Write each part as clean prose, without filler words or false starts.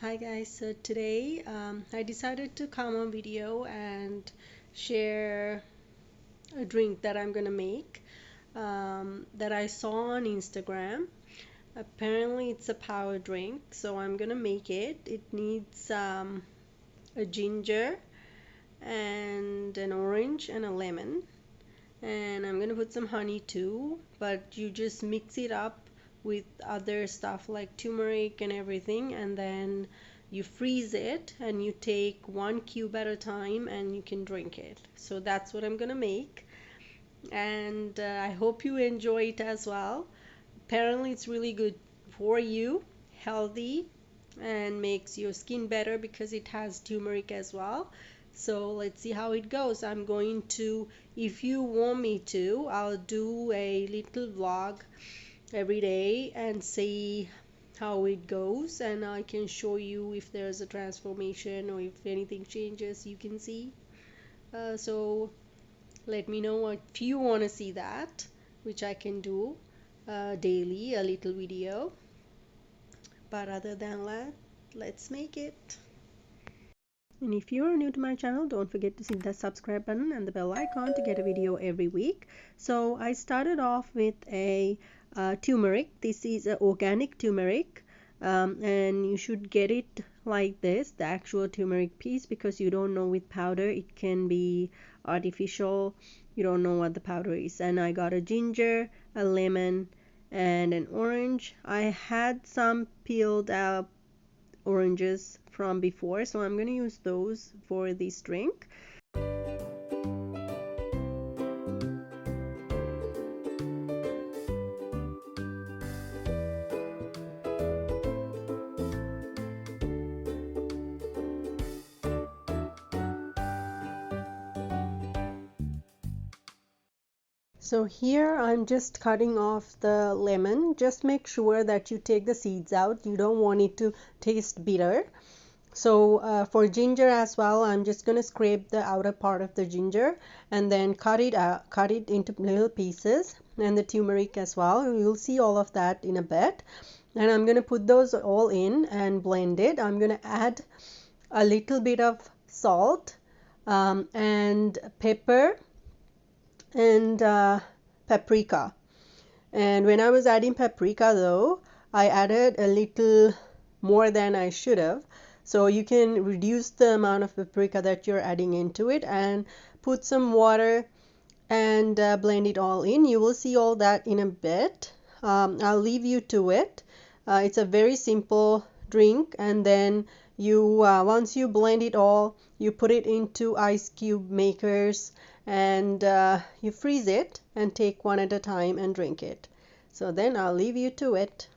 Hi guys, so today I decided to come on video and share a drink that I'm gonna make that I saw on Instagram. Apparently it's a power drink, so I'm gonna make it. It needs a ginger and an orange and a lemon, and I'm gonna put some honey too, but you just mix it up with other stuff like turmeric and everything, and then you freeze it and you take one cube at a time and you can drink it. So that's what I'm gonna make, and I hope you enjoy it as well. Apparently it's really good for you, healthy, and makes your skin better because it has turmeric as well. So let's see how it goes. I'm going to, if you want me to, I'll do a little vlog every day and see how it goes, and I can show you if there's a transformation or if anything changes you can see. So let me know if you want to see that, which I can do daily, a little video. But other than that, let's make it. And if you are new to my channel, don't forget to hit that subscribe button and the bell icon to get a video every week. So I started off with a turmeric. This is an organic turmeric, and you should get it like this, the actual turmeric piece, because you don't know with powder it can be artificial. You don't know what the powder is. And I got a ginger, a lemon, and an orange. I had some peeled up oranges from before, so I'm going to use those for this drink. So here I'm just cutting off the lemon. Just make sure that you take the seeds out. You don't want it to taste bitter. So for ginger as well, I'm just going to scrape the outer part of the ginger and then cut it into little pieces, and the turmeric as well. You'll see all of that in a bit. And I'm going to put those all in and blend it. I'm going to add a little bit of salt and pepper and paprika. And when I was adding paprika though, I added a little more than I should have. So you can reduce the amount of paprika that you're adding into it and put some water and blend it all in. You will see all that in a bit. I'll leave you to it. It's a very simple drink, and then you once you blend it all, you put it into ice cube makers and you freeze it and take one at a time and drink it. So then I'll leave you to it.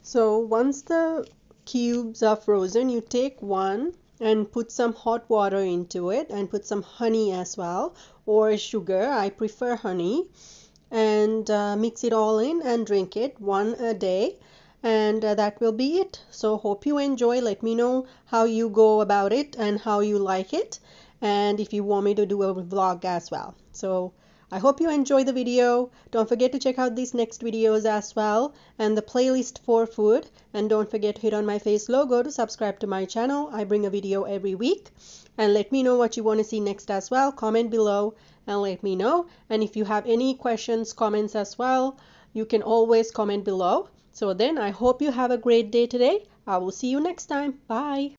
So once the cubes are frozen, you take one and put some hot water into it and put some honey as well, or sugar. I prefer honey, and mix it all in and drink it one a day, and that will be it. So hope you enjoy. Let me know how you go about it and how you like it, and if you want me to do a vlog as well. So I hope you enjoy the video. Don't forget to check out these next videos as well, and the playlist for food, and don't forget to hit on my face logo to subscribe to my channel. I bring a video every week, and let me know what you want to see next as well. Comment below and let me know. And if you have any questions, comments as well, you can always comment below. So then I hope you have a great day today. I will see you next time. Bye.